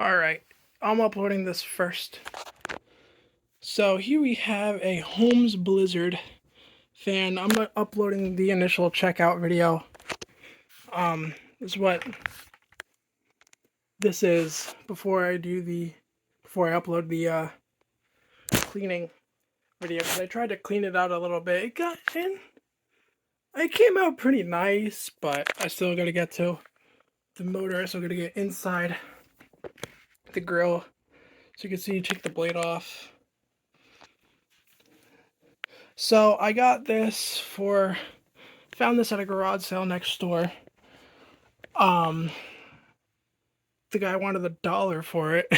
Alright, I'm uploading this first. So here we have a Holmes Blizzard fan. I'm not uploading the initial checkout video. Is what this is before I upload the cleaning video, because I tried to clean it out a little bit. It came out pretty nice, but I still gotta get to the motor. I still gotta get inside the grill. So you can see, take the blade off. So I got this found this at a garage sale next door. The guy wanted $1 for it.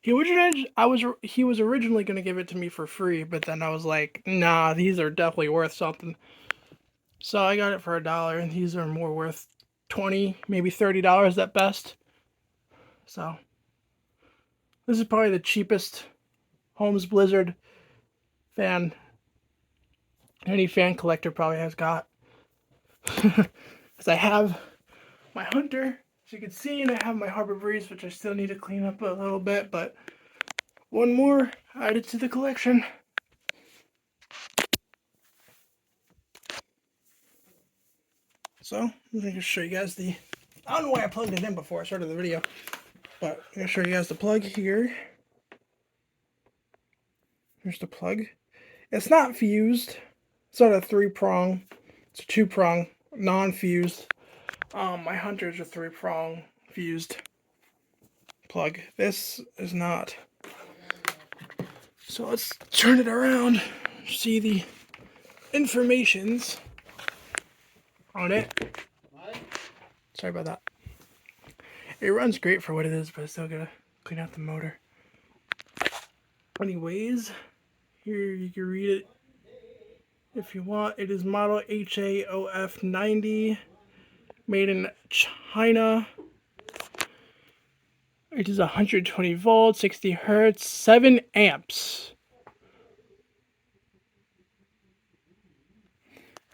He was originally gonna give it to me for free, but then I was like, nah, these are definitely worth something. So I got it for $1, and these are more worth $20, maybe $30 at best. So this is probably the cheapest Holmes Blizzard fan any fan collector probably has got. Because I have my Hunter, as you can see, and I have my Harbor Breeze, which I still need to clean up a little bit, but one more added to the collection. So I'm going to show you guys I don't know why I plugged it in before I started the video, but I'm going to show you guys the plug here. Here's the plug. It's not fused. It's not a 3-prong. It's a 2-prong, non-fused. My Hunter's a 3-prong fused plug. This is not. So let's turn it around. See the informations on it. Sorry about that. It runs great for what it is, but I still gotta clean out the motor. Anyways, here you can read it if you want. It is model HAOF90, made in China. It is 120 volts, 60 hertz, 7 amps.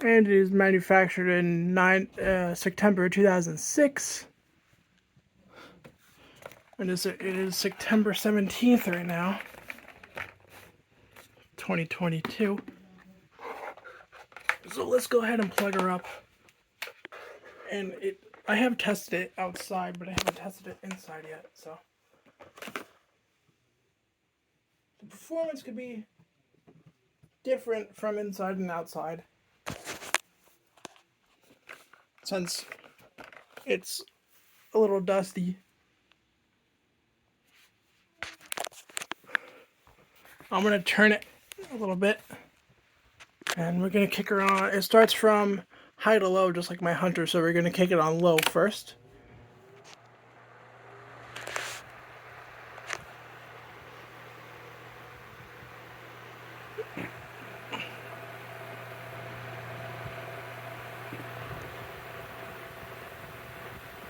And it is manufactured in September 2006. And it is September 17th right now, 2022. So let's go ahead and plug her up. And I have tested it outside, but I haven't tested it inside yet. So the performance could be different from inside and outside, since it's a little dusty. I'm going to turn it a little bit, and we're going to kick her on. It starts from high to low, just like my Hunter, so we're going to kick it on low first.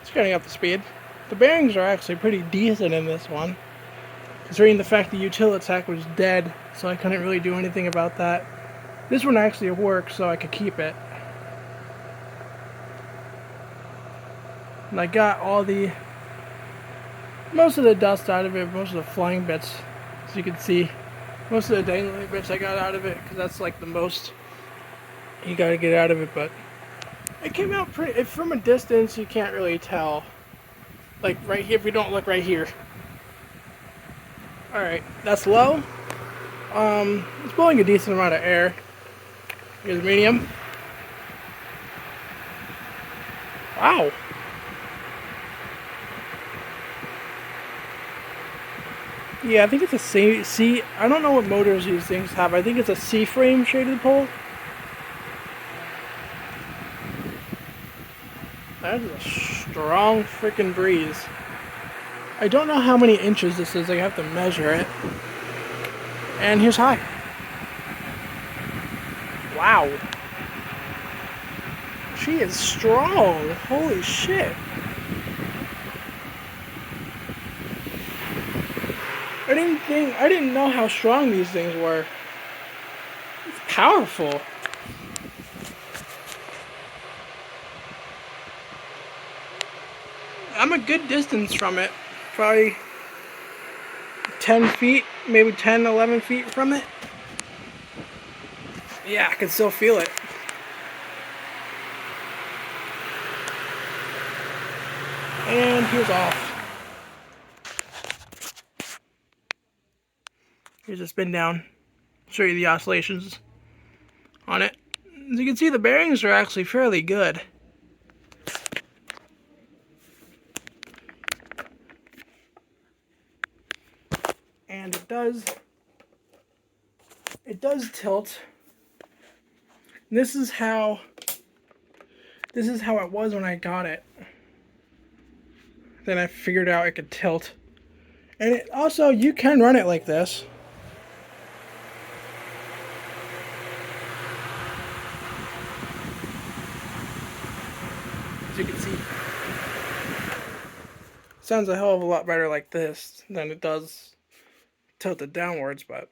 It's getting up to speed. The bearings are actually pretty decent in this one, considering the fact the Utilitech was dead, so I couldn't really do anything about that. This one actually works, so I could keep it. And I got most of the dust out of it, most of the flying bits, as you can see. Most of the dangling bits I got out of it, because that's like the most you gotta get out of it, but it came out pretty. From a distance, you can't really tell. Like right here, if we don't look right here. Alright, that's low. It's blowing a decent amount of air. Here's medium. Wow. Yeah, I think it's a C. I don't know what motors these things have. I think it's a C-frame shaded pole. That is a strong freaking breeze. I don't know how many inches this is. I have to measure it. And here's high. Wow. She is strong. Holy shit. I didn't know how strong these things were. It's powerful. I'm a good distance from it. Probably 10 feet, maybe 10, 11 feet from it. Yeah, I can still feel it. And he was off. Here's a spin down. Show you the oscillations on it. As you can see, the bearings are actually fairly good. And it does tilt. And this is how it was when I got it. Then I figured out it could tilt. And it also, you can run it like this. As you can see, it sounds a hell of a lot better like this than it does tilted downwards, but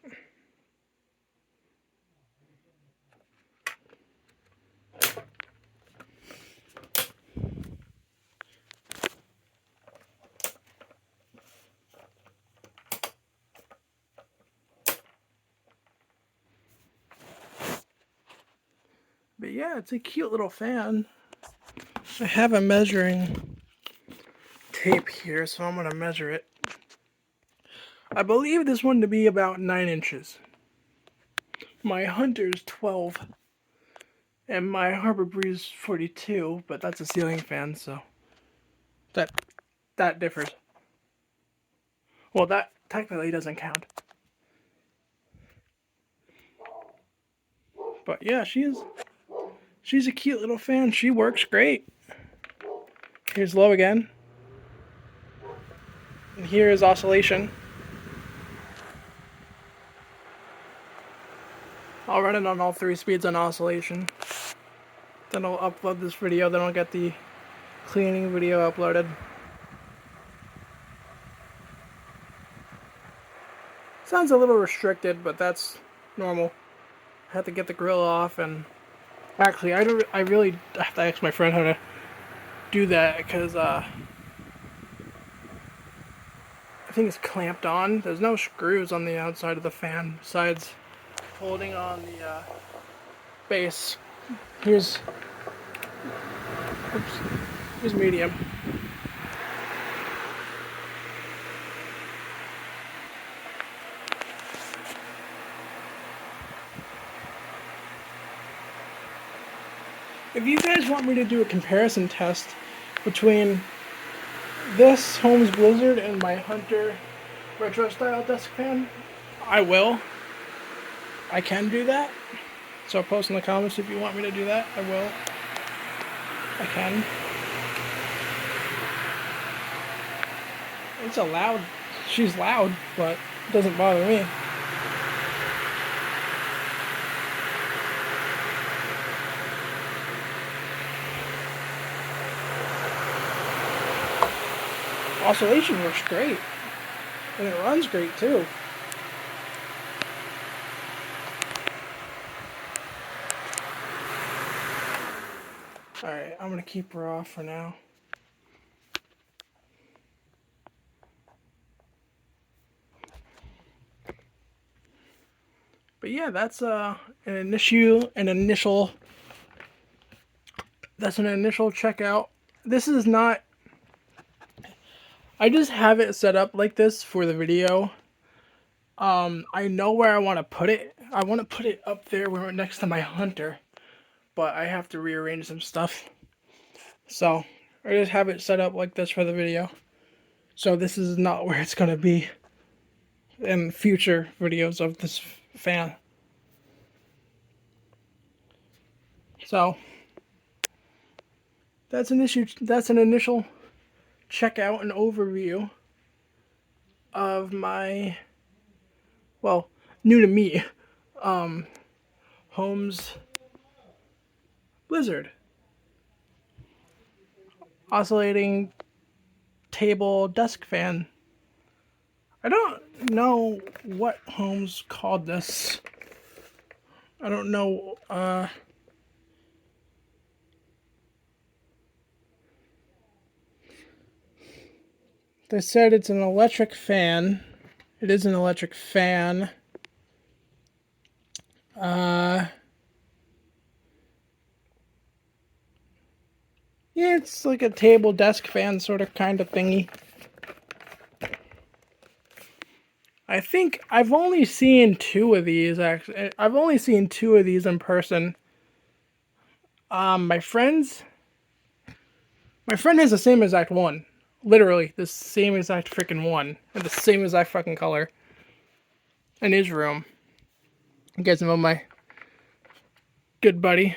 yeah, it's a cute little fan. I have a measuring tape here, so I'm gonna measure it. I believe this one to be about 9 inches. My Hunter's 12, and my Harbor Breeze 42, but that's a ceiling fan, so that differs. Well, that technically doesn't count. But yeah, she's a cute little fan. She works great. Here's low again. And here is oscillation. I'll run it on all 3 speeds on oscillation. Then I'll upload this video, then I'll get the cleaning video uploaded. Sounds a little restricted, but that's normal. I have to get the grill off, and actually I really have to ask my friend how to do that, because I think it's clamped on. There's no screws on the outside of the fan besides holding on the base. Here's medium. If you guys want me to do a comparison test between this Holmes Blizzard and my Hunter retro style desk fan, I will. I can do that. So post in the comments if you want me to do that. I will. I can. It's a loud. She's loud, but it doesn't bother me. Oscillation works great. And it runs great too. Alright, I'm gonna keep her off for now. But yeah, that's an initial checkout. This is not, I just have it set up like this for the video. I know where I want to put it. I want to put it up there where next to my Hunter, but I have to rearrange some stuff. So I just have it set up like this for the video. So this is not where it's gonna be in future videos of this fan. So that's an initial checkout and overview of my, well, new to me, Holmes Blizzard oscillating table desk fan. I don't know what Holmes called this. I don't know. They said it's an electric fan. It is an electric fan. Uh, yeah, it's like a table desk fan sort of kind of thingy. I think I've only seen two of these actually. I've only seen two of these in person. My friend has the same exact one. Literally, the same exact freaking one. And the same exact fucking color. In his room. You guys know my good buddy.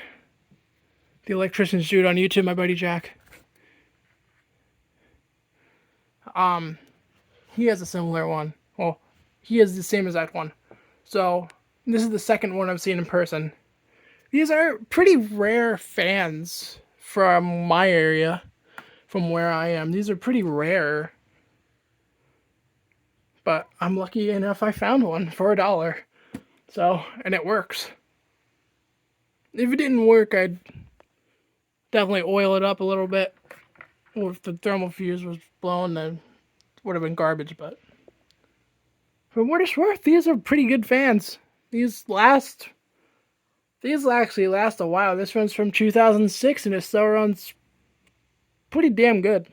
The electrician's dude on YouTube, my buddy Jack. He has a similar one. Well, he has the same exact one. So, this is the second one I've seen in person. These are pretty rare fans from my area, from where I am. These are pretty rare. But I'm lucky enough I found one for $1. So, and it works. If it didn't work, I'd definitely oil it up a little bit. Or if the thermal fuse was blown, then it would have been garbage. But for what it's worth, these are pretty good fans. These actually last a while. This one's from 2006 and it still runs pretty damn good.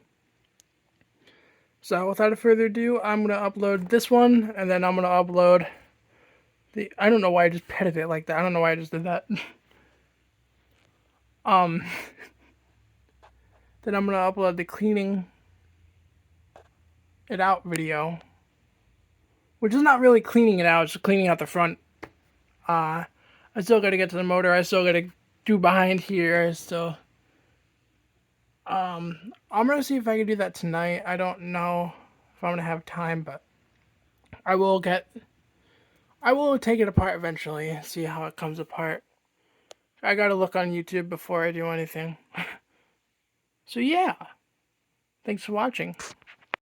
So without further ado, I'm going to upload this one and then I'm going to upload I don't know why I just petted it like that. I don't know why I just did that. Then I'm going to upload the cleaning it out video, which is not really cleaning it out, it's just cleaning out the front. I still got to get to the motor. I still got to do behind here. I'm gonna see if I can do that tonight. I don't know if I'm gonna have time, but I will take it apart eventually and see how it comes apart. I gotta look on YouTube before I do anything. So yeah, thanks for watching.